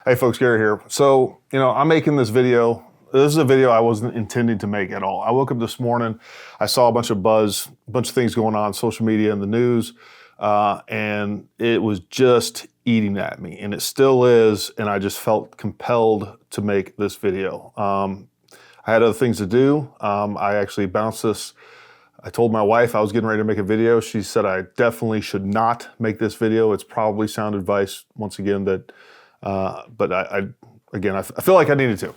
Hey folks, Gary here. So, I'm making this video. This is a video I wasn't intending to make at all. I woke up this morning, I saw a bunch of buzz, a bunch of things going on social media and the news, and it was just eating at me, and it still is, and I just felt compelled to make this video. I had other things to do. I actually bounced this. I told my wife I was getting ready to make a video. She said I definitely should not make this video. It's probably sound advice, once again, that, but I feel like I needed to.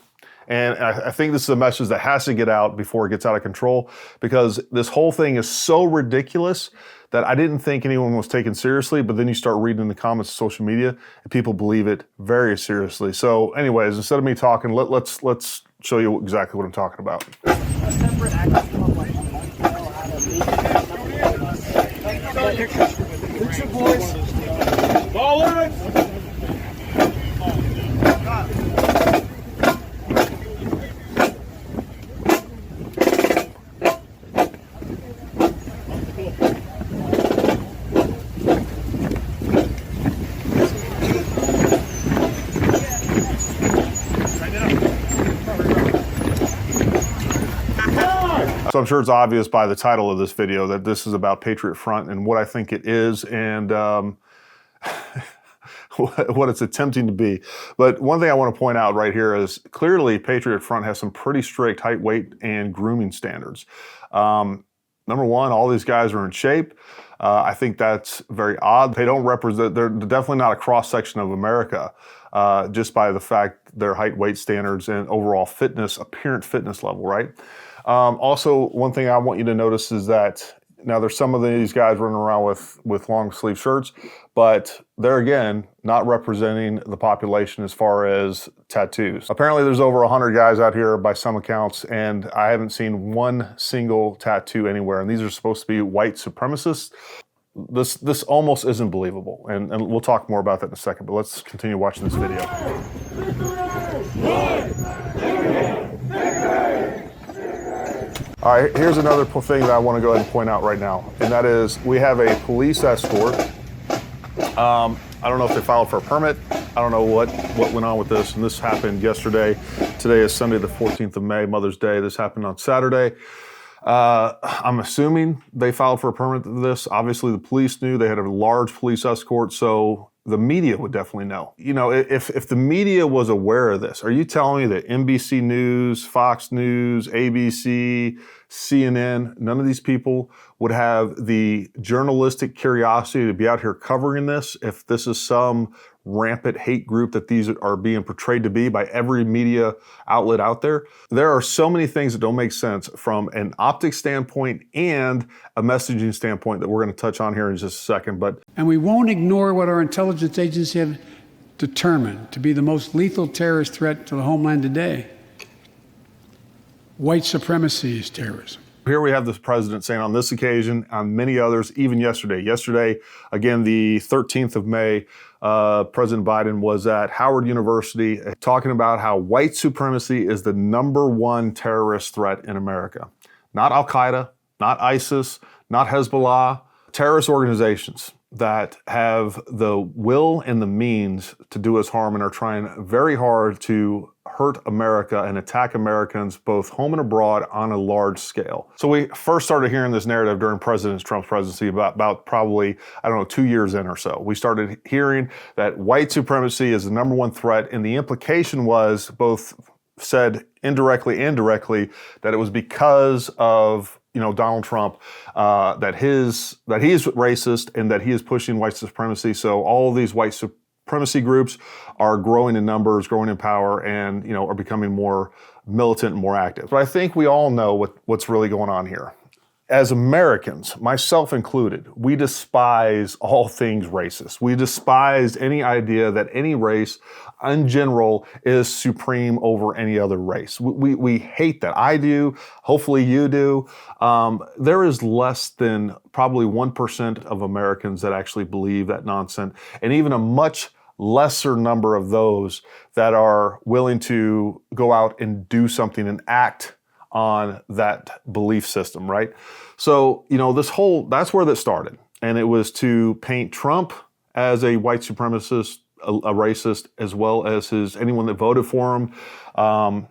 And I think this is a message that has to get out before it gets out of control, because this whole thing is so ridiculous that I didn't think anyone was taken seriously, but then you start reading in the comments of social media and people believe it very seriously. So anyways, instead of me talking, let's show you exactly what I'm talking about. A separate action Ball in! So I'm sure it's obvious by the title of this video that this is about Patriot Front and what I think it is and what it's attempting to be. But one thing I want to point out right here is clearly Patriot Front has some pretty strict height, weight, and grooming standards. Number one, all these guys are in shape. I think that's very odd. They don't represent, they're definitely not a cross-section of America, just by the fact their height, weight standards and overall fitness, apparent fitness level, right? Also, one thing I want you to notice is that now there's some of these guys running around with long sleeve shirts, but they're again not representing the population as far as tattoos. Apparently there's over 100 guys out here by some accounts, and I haven't seen one single tattoo anywhere. And these are supposed to be white supremacists. This almost isn't believable. And we'll talk more about that in a second, but let's continue watching this video. All right, here's another thing that I want to go ahead and point out right now, and that is we have a police escort. I don't know if they filed for a permit. I don't know what went on with this, and this happened yesterday. Today is Sunday, the 14th of May, Mother's Day. This happened on Saturday. I'm assuming they filed for a permit for this. Obviously, the police knew. They had a large police escort, so the media would definitely know. If the media was aware of this, are you telling me that NBC News, Fox News, ABC, CNN, none of these people would have the journalistic curiosity to be out here covering this if this is some rampant hate group that these are being portrayed to be by every media outlet out there? There are so many things that don't make sense from an optics standpoint and a messaging standpoint that we're going to touch on here in just a second. And we won't ignore what our intelligence agencies have determined to be the most lethal terrorist threat to the homeland today. White supremacy is terrorism. Here we have this president saying on this occasion, on many others, even yesterday, again, the 13th of May, President Biden was at Howard University talking about how white supremacy is the #1 terrorist threat in America. Not Al-Qaeda, not ISIS, not Hezbollah, terrorist organizations that have the will and the means to do us harm and are trying very hard to hurt America and attack Americans both home and abroad on a large scale. So we first started hearing this narrative during President Trump's presidency about probably, 2 years in or so. We started hearing that white supremacy is the #1 threat, and the implication was both said indirectly and directly that it was because of Donald Trump, that he is racist and that he is pushing white supremacy. So all of these white supremacy groups are growing in numbers, growing in power, and are becoming more militant and more active. But I think we all know what's really going on here. As Americans, myself included, we despise all things racist. We despise any idea that any race in general is supreme over any other race. We hate that. I do. Hopefully you do. There is less than probably 1% of Americans that actually believe that nonsense, and even a much lesser number of those that are willing to go out and do something and act on that belief system, right? So, that's where that started. And it was to paint Trump as a white supremacist, a racist, as well as anyone that voted for him.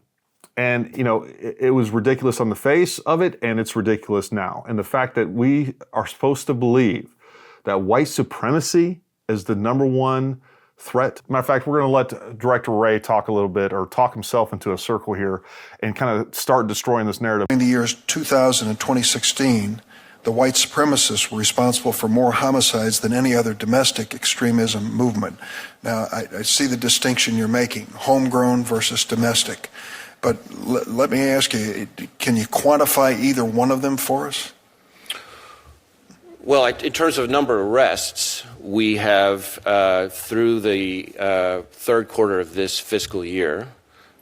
And, you know, it was ridiculous on the face of it, and it's ridiculous now. And the fact that we are supposed to believe that white supremacy is the number one threat. Matter of fact, we're going to let Director Ray talk a little bit, or talk himself into a circle here, and kind of start destroying this narrative. In the years 2000 and 2016, the white supremacists were responsible for more homicides than any other domestic extremism movement. Now, I see the distinction you're making, homegrown versus domestic. But let me ask you, can you quantify either one of them for us? Well, in terms of number of arrests, we have, through the third quarter of this fiscal year,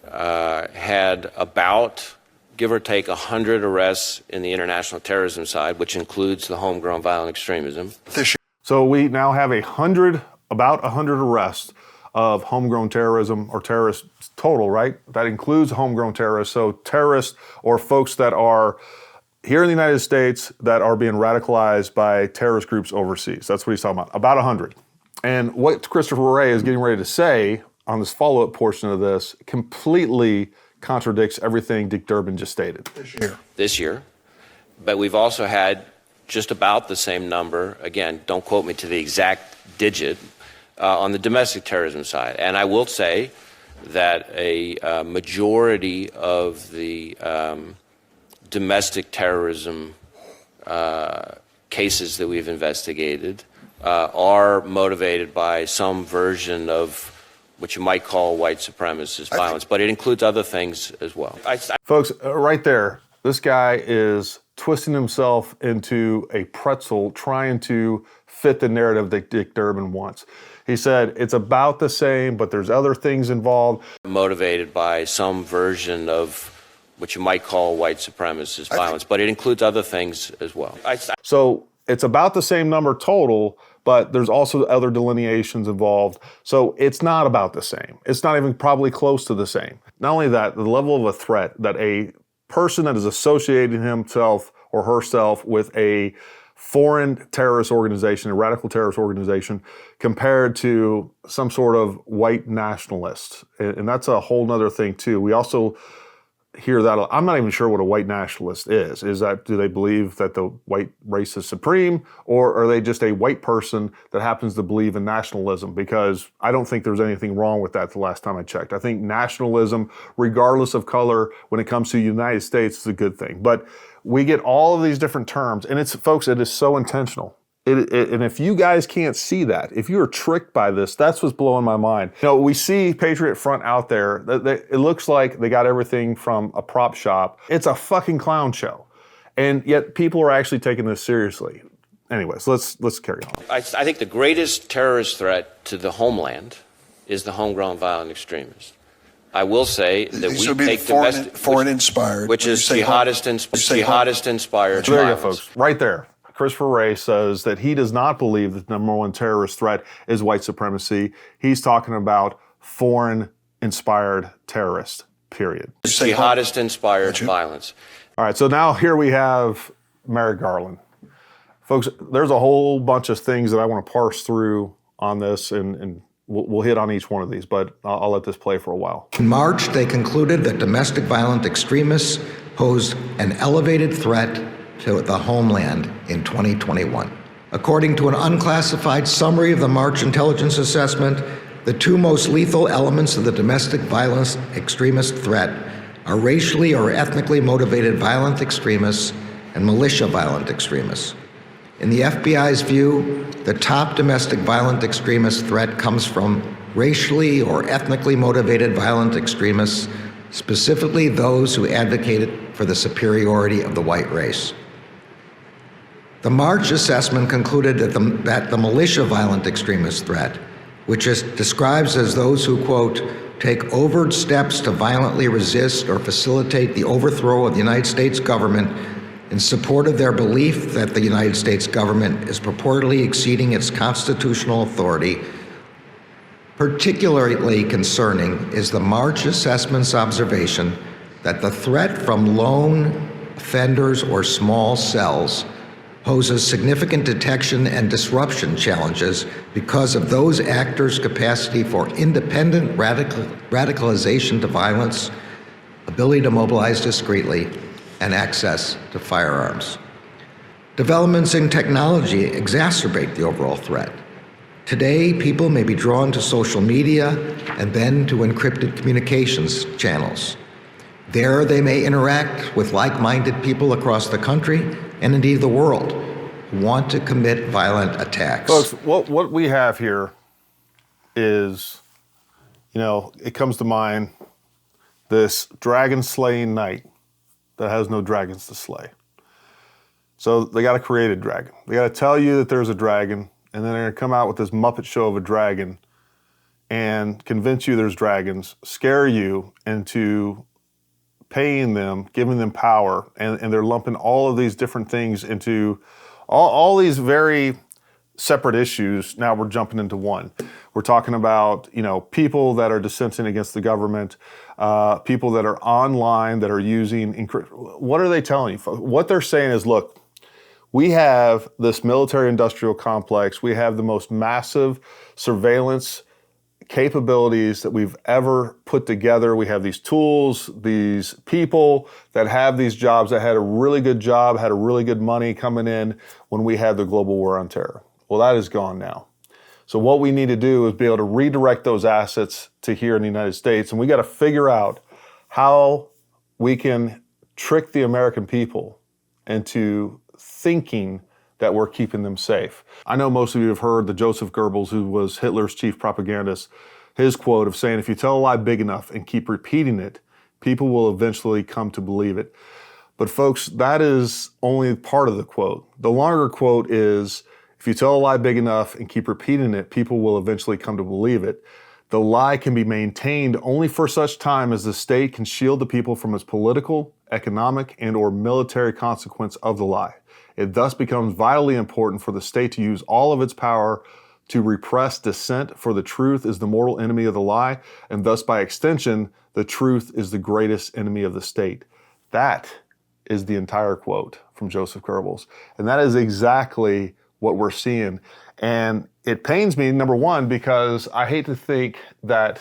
had about, give or take, 100 arrests in the international terrorism side, which includes the homegrown violent extremism. So we now have about 100 arrests of homegrown terrorism, or terrorists total, right? That includes homegrown terrorists. So terrorists, or folks that are here in the United States that are being radicalized by terrorist groups overseas. That's what he's talking about 100. And what Christopher Wray is getting ready to say on this follow-up portion of this completely contradicts everything Dick Durbin just stated. This year. But we've also had just about the same number, again, don't quote me to the exact digit, on the domestic terrorism side. And I will say that a majority of the domestic terrorism cases that we've investigated are motivated by some version of what you might call white supremacist violence, but it includes other things as well. Folks, right there, this guy is twisting himself into a pretzel trying to fit the narrative that Dick Durbin wants. He said it's about the same, but there's other things involved. Motivated by some version of what you might call white supremacist violence, but it includes other things as well. So it's about the same number total, but there's also other delineations involved. So it's not about the same. It's not even probably close to the same. Not only that, the level of a threat that a person that is associating himself or herself with a foreign terrorist organization, a radical terrorist organization, compared to some sort of white nationalist. And that's a whole nother thing too. We also hear that. I'm not even sure what a white nationalist is. Do they believe that the white race is supreme, or are they just a white person that happens to believe in nationalism? Because I don't think there's anything wrong with that the last time I checked. I think nationalism, regardless of color, when it comes to the United States, is a good thing. But we get all of these different terms, and folks, it is so intentional. And if you guys can't see that, if you are tricked by this, that's what's blowing my mind. You know, we see Patriot Front out there. It looks like they got everything from a prop shop. It's a fucking clown show. And yet people are actually taking this seriously. Anyways, let's carry on. I think the greatest terrorist threat to the homeland is the homegrown violent extremists. I will say that we take foreign inspired, which is jihadist inspired. So there you go, folks. Right there. Christopher Wray says that he does not believe that the number one terrorist threat is white supremacy. He's talking about foreign-inspired terrorists, period. Jihadist-inspired violence. All right, so now here we have Merrick Garland. Folks, there's a whole bunch of things that I want to parse through on this, and we'll hit on each one of these, but I'll let this play for a while. In March, they concluded that domestic violent extremists posed an elevated threat to the homeland in 2021. According to an unclassified summary of the March intelligence assessment, the two most lethal elements of the domestic violence extremist threat are racially or ethnically motivated violent extremists and militia violent extremists. In the FBI's view, the top domestic violent extremist threat comes from racially or ethnically motivated violent extremists, specifically those who advocated for the superiority of the white race. The March assessment concluded that the militia violent extremist threat, which describes as those who, quote, take overt steps to violently resist or facilitate the overthrow of the United States government in support of their belief that the United States government is purportedly exceeding its constitutional authority. Particularly concerning is the March assessment's observation that the threat from lone offenders or small cells poses significant detection and disruption challenges because of those actors' capacity for independent radicalization to violence, ability to mobilize discreetly, and access to firearms. Developments in technology exacerbate the overall threat. Today, people may be drawn to social media and then to encrypted communications channels. There, they may interact with like-minded people across the country and indeed the world who want to commit violent attacks. Folks, what we have here is, it comes to mind this dragon-slaying knight that has no dragons to slay. So they got to create a dragon. They got to tell you that there's a dragon, and then they're going to come out with this Muppet show of a dragon and convince you there's dragons, scare you into paying them, giving them power, and they're lumping all of these different things into all these very separate issues. Now we're jumping into one. We're talking about, people that are dissenting against the government, people that are online that are using, what are they telling you? What they're saying is, look, we have this military-industrial complex. We have the most massive surveillance capabilities that we've ever put together. We have these tools, these people that have these jobs that had a really good job, had a really good money coming in when we had the global war on terror. Well, that is gone now. So what we need to do is be able to redirect those assets to here in the United States, and we got to figure out how we can trick the American people into thinking that we're keeping them safe. I know most of you have heard the Joseph Goebbels, who was Hitler's chief propagandist, his quote of saying, if you tell a lie big enough and keep repeating it, people will eventually come to believe it. But folks, that is only part of the quote. The longer quote is, if you tell a lie big enough and keep repeating it, people will eventually come to believe it. The lie can be maintained only for such time as the state can shield the people from its political, economic, and/or military consequence of the lie. It thus becomes vitally important for the state to use all of its power to repress dissent, for the truth is the mortal enemy of the lie, and thus by extension, the truth is the greatest enemy of the state. That is the entire quote from Joseph Goebbels. And that is exactly what we're seeing. And it pains me, number one, because I hate to think that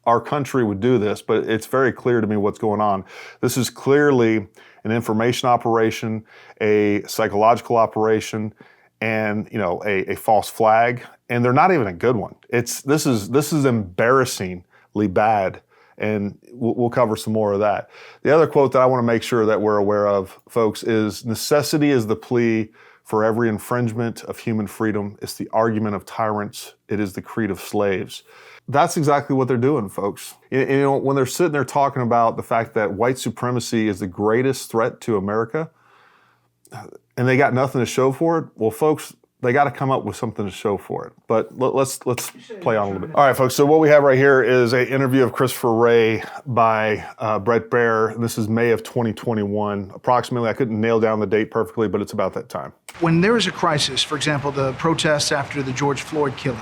our country would do this, but it's very clear to me what's going on. This is clearly an information operation, a psychological operation, and a false flag. And they're not even a good one. This is embarrassingly bad, and we'll cover some more of that. The other quote that I want to make sure that we're aware of, folks, is necessity is the plea for every infringement of human freedom. It's the argument of tyrants. It is the creed of slaves. That's exactly what they're doing, folks. When they're sitting there talking about the fact that white supremacy is the greatest threat to America, and they got nothing to show for it, well, folks, they got to come up with something to show for it. But let's play on a little bit. All right, folks, so what we have right here is an interview of Christopher Wray by Bret Baier. This is May of 2021, approximately. I couldn't nail down the date perfectly, but it's about that time. When there is a crisis, for example, the protests after the George Floyd killing,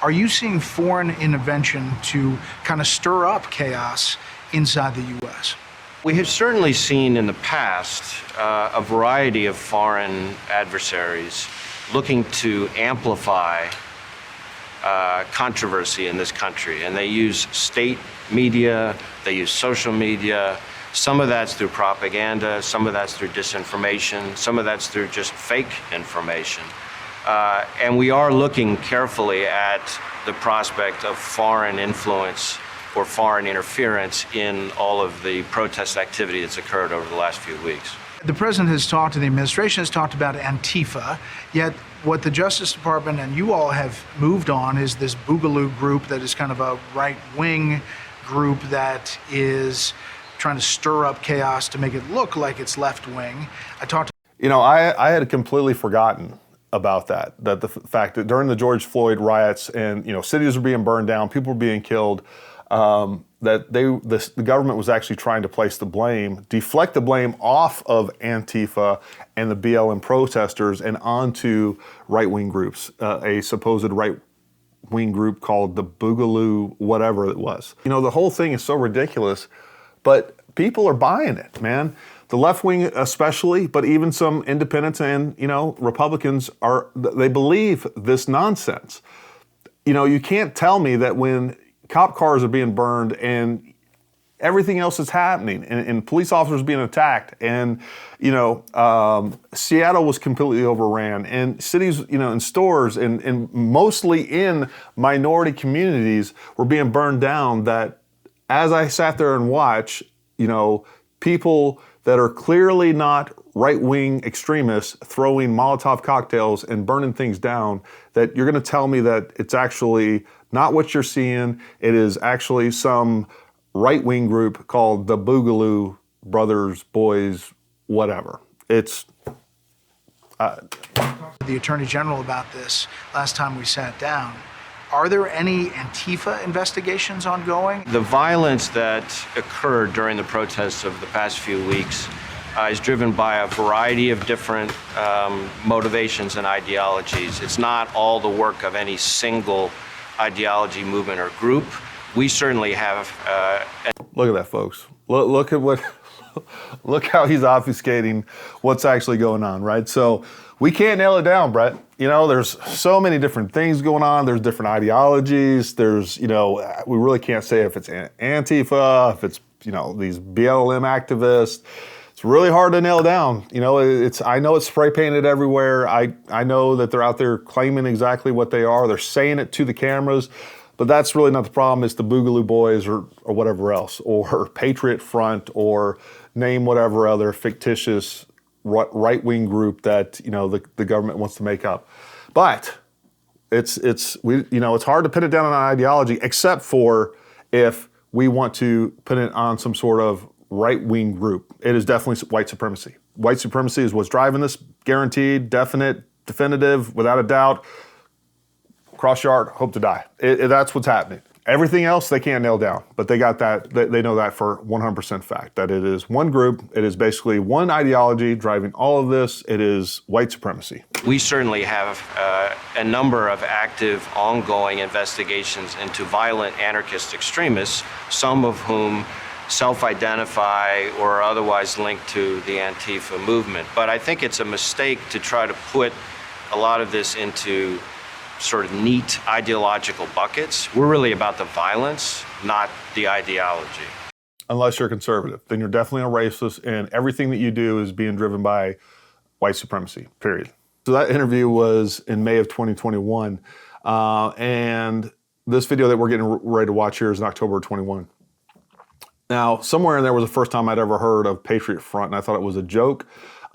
are you seeing foreign intervention to kind of stir up chaos inside the U.S.? We have certainly seen in the past a variety of foreign adversaries looking to amplify controversy in this country. And they use state media, they use social media. Some of that's through propaganda, some of that's through disinformation, some of that's through just fake information. And we are looking carefully at the prospect of foreign influence or foreign interference in all of the protest activity that's occurred over the last few weeks. The president has talked, and the administration has talked about Antifa, yet what the Justice Department and you all have moved on is this Boogaloo group that is kind of a right-wing group that is trying to stir up chaos to make it look like it's left-wing. I had completely forgotten about that the fact that during the George Floyd riots and, cities were being burned down, people were being killed, that the government was actually trying to deflect the blame off of Antifa and the BLM protesters and onto right-wing groups, a supposed right-wing group called the Boogaloo, whatever it was. The whole thing is so ridiculous, but people are buying it, man. the left wing especially, but even some independents and, Republicans they believe this nonsense. You can't tell me that when cop cars are being burned and everything else is happening and police officers being attacked and, Seattle was completely overran and cities, and stores and mostly in minority communities were being burned down, that as I sat there and watched, people that are clearly not right-wing extremists throwing Molotov cocktails and burning things down, that you're going to tell me that it's actually not what you're seeing. It is actually some right-wing group called the Boogaloo Brothers, Boys, whatever. It's... The Attorney General about this last time we sat down. Are there any Antifa investigations ongoing? The violence that occurred during the protests of the past few weeks is driven by a variety of different motivations and ideologies. It's not all the work of any single ideology, movement, or group. We certainly have... Look at that, folks. Look at what... Look how he's obfuscating what's actually going on, right? So we can't nail it down, Brett. There's so many different things going on. There's different ideologies. There's, we really can't say if it's Antifa, if it's, these BLM activists. It's really hard to nail down. I know it's spray painted everywhere. I know that they're out there claiming exactly what they are. They're saying it to the cameras. But that's really not the problem. It's the Boogaloo Boys or whatever else, or Patriot Front, or name whatever other fictitious right-wing group that the government wants to make up. But it's hard to pin it down on an ideology, except for if we want to put it on some sort of right-wing group. It is definitely white supremacy. White supremacy is what's driving this, guaranteed, definite, definitive, without a doubt. Cross yard, hope to die. That's what's happening. Everything else they can't nail down, but they got that. They know that for 100% fact, that it is one group. It is basically one ideology driving all of this. It is white supremacy. We certainly have a number of active, ongoing investigations into violent anarchist extremists, some of whom self-identify or are otherwise linked to the Antifa movement. But I think it's a mistake to try to put a lot of this into sort of neat ideological buckets. We're really about the violence, not the ideology. Unless you're conservative, then you're definitely a racist, and everything that you do is being driven by white supremacy, period. So that interview was in May of 2021, and this video that we're getting ready to watch here is in October of 21. Now, somewhere in there was the first time I'd ever heard of Patriot Front, and I thought it was a joke.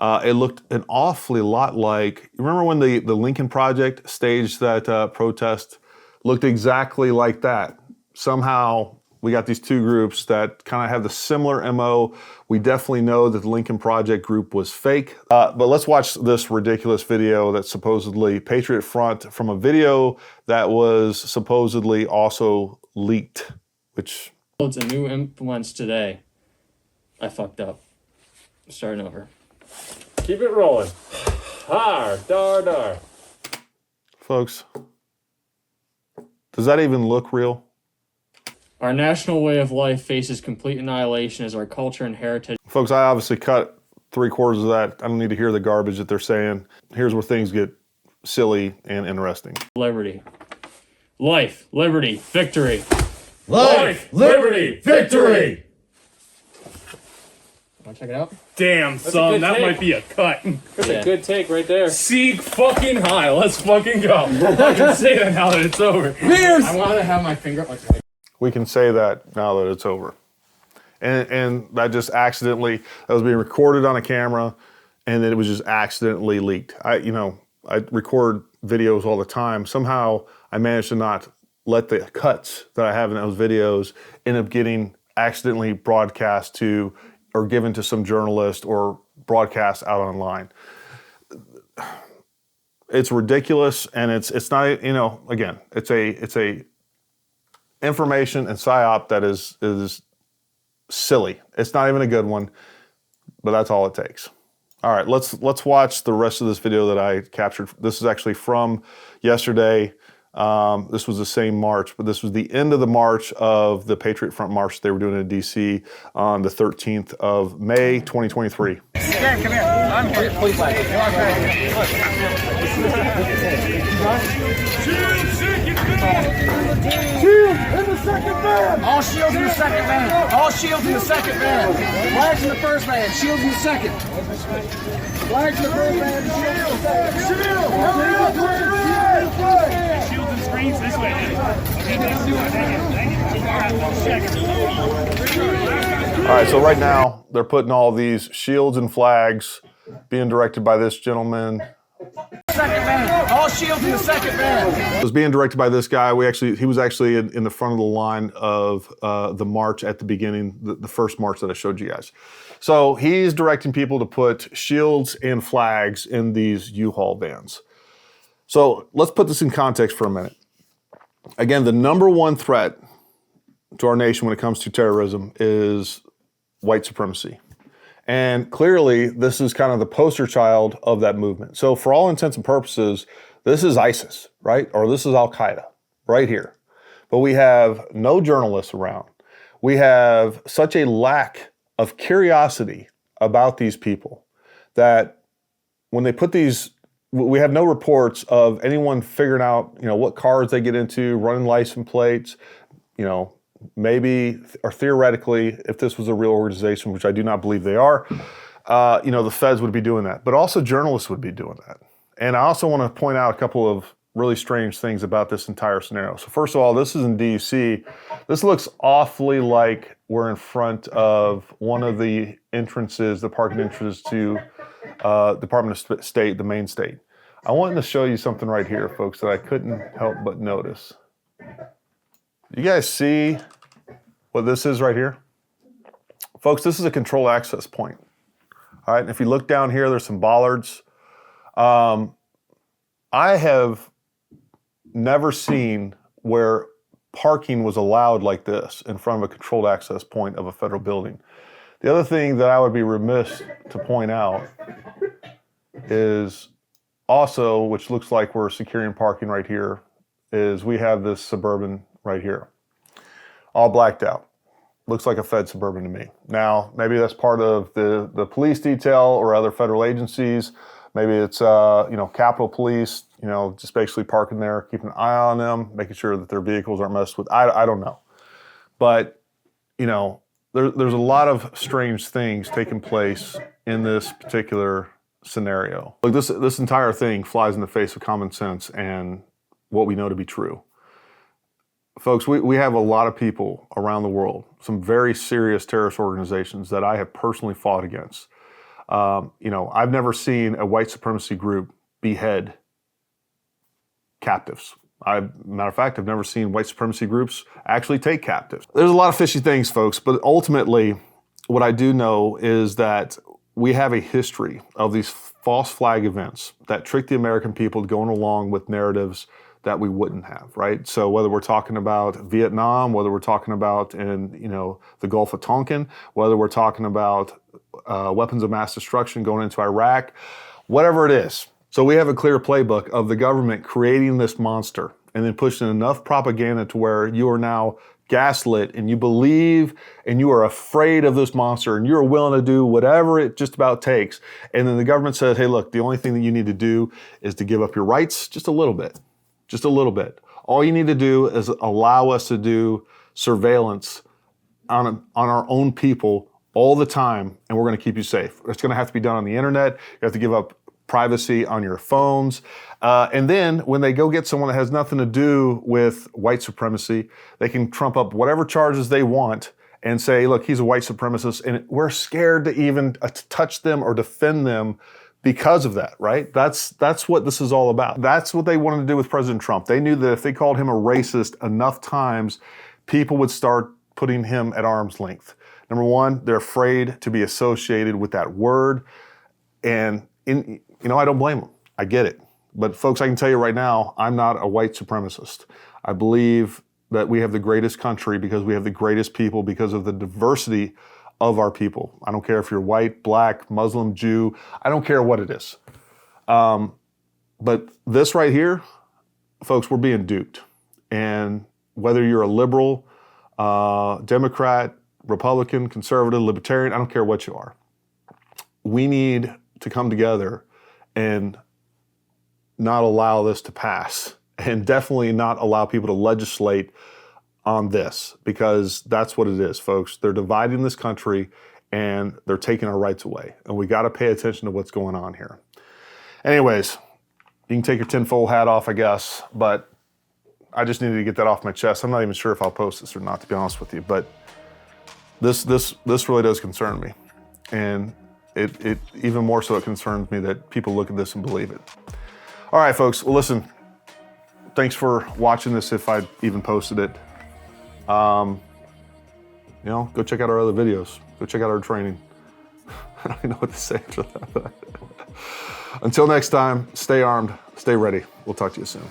It looked an awfully lot like, you remember when the Lincoln Project staged that protest? Looked exactly like that. Somehow we got these two groups that kind of have the similar MO. We definitely know that the Lincoln Project group was fake. But let's watch this ridiculous video that's supposedly Patriot Front from a video that was supposedly also leaked, which... It's a new influence today. I fucked up. Starting over. Keep it rolling. Har, dar, dar. Folks, does that even look real? Our national way of life faces complete annihilation as our culture and heritage. Folks, I obviously cut 3/4 of that. I don't need to hear the garbage that they're saying. Here's where things get silly and interesting. Liberty. Life, liberty, victory. Life, liberty, victory! Want to check it out? Damn, son, that might be a cut. That's a good take right there. Sieg fucking high. Let's fucking go. I can say that now that it's over. Pierce! I wanted to have my finger... We can say that now that it's over. And that just accidentally, that was being recorded on a camera, and then it was just accidentally leaked. I record videos all the time. Somehow I managed to not let the cuts that I have in those videos end up getting accidentally broadcast to or given to some journalist or broadcast out online. It's ridiculous, and it's not, again, it's a information and psyop that is silly. It's not even a good one, but that's all it takes. All right, let's watch the rest of this video that I captured. This is actually from yesterday. This was the same march, but this was the end of the march of the Patriot Front march they were doing in D.C. on the 13th of May, 2023. Come here. I'm here. Please, Shields in the second van! All shields in the second van! All shields in the second van! Flags in the first van, shields in the second! Flags in the first van, shields in the second! Shields and screens this way. Okay, let's do it. All right, so right now, they're putting all these shields and flags being directed by this gentleman. Second van, all shields in the second van. It was being directed by this guy. He was actually in the front of the line of the march at the beginning, the first march that I showed you guys. So he's directing people to put shields and flags in these U-Haul vans. So let's put this in context for a minute. Again, the number one threat to our nation when it comes to terrorism is white supremacy. And clearly, this is kind of the poster child of that movement. So for all intents and purposes, this is ISIS, right? Or this is Al-Qaeda, right here. But we have no journalists around. We have such a lack of curiosity about these people that when they put these, we have no reports of anyone figuring out, what cars they get into, running license plates, maybe, or theoretically, if this was a real organization, which I do not believe they are, the feds would be doing that. But also journalists would be doing that. And I also want to point out a couple of really strange things about this entire scenario. So first of all, this is in D.C. This looks awfully like we're in front of one of the entrances, the parking entrances to Department of State, the main state. I wanted to show you something right here, folks, that I couldn't help but notice. You guys see what this is right here? Folks, this is a control access point. All right, and if you look down here, there's some bollards. I have never seen where parking was allowed like this in front of a controlled access point of a federal building. The other thing that I would be remiss to point out is also, which looks like we're securing parking right here, is we have this Suburban right here, all blacked out. Looks like a Fed Suburban to me. Now, maybe that's part of the police detail or other federal agencies. Maybe it's, Capitol Police, just basically parking there, keeping an eye on them, making sure that their vehicles aren't messed with. I don't know. But, there's a lot of strange things taking place in this particular scenario. Like this entire thing flies in the face of common sense and what we know to be true. Folks, we have a lot of people around the world, some very serious terrorist organizations that I have personally fought against. I've never seen a white supremacy group behead captives. Matter of fact, I've never seen white supremacy groups actually take captives. There's a lot of fishy things, folks, but ultimately, what I do know is that we have a history of these false flag events that trick the American people going along with narratives that we wouldn't have, right? So whether we're talking about Vietnam, whether we're talking about in the Gulf of Tonkin, whether we're talking about weapons of mass destruction going into Iraq, whatever it is. So we have a clear playbook of the government creating this monster and then pushing enough propaganda to where you are now gaslit and you believe and you are afraid of this monster and you're willing to do whatever it just about takes. And then the government says, hey, look, the only thing that you need to do is to give up your rights just a little bit. Just a little bit. All you need to do is allow us to do surveillance on our own people all the time, and we're going to keep you safe. It's going to have to be done on the internet. You have to give up privacy on your phones. And then when they go get someone that has nothing to do with white supremacy, they can trump up whatever charges they want and say, look, he's a white supremacist, and we're scared to even touch them or defend them because of that, right? That's what this is all about. That's what they wanted to do with President Trump. They knew that if they called him a racist enough times, people would start putting him at arm's length. Number one, they're afraid to be associated with that word. And I don't blame them. I get it. But folks, I can tell you right now, I'm not a white supremacist. I believe that we have the greatest country because we have the greatest people because of the diversity of our people. I don't care if you're white, black, Muslim, Jew. I don't care what it is. But this right here, folks, we're being duped. And whether you're a liberal, Democrat, Republican, conservative, libertarian, I don't care what you are. We need to come together and not allow this to pass, and definitely not allow people to legislate on this, because that's what it is, folks. They're dividing this country and they're taking our rights away. And we got to pay attention to what's going on here. Anyways, you can take your tinfoil hat off, I guess, but I just needed to get that off my chest. I'm not even sure if I'll post this or not, to be honest with you, but this really does concern me. And it even more so it concerns me that people look at this and believe it. All right, folks, well, listen, thanks for watching this if I even posted it. You know, go check out our other videos. Go check out our training. I don't even know what to say after that. Until next time, stay armed, stay ready. We'll talk to you soon.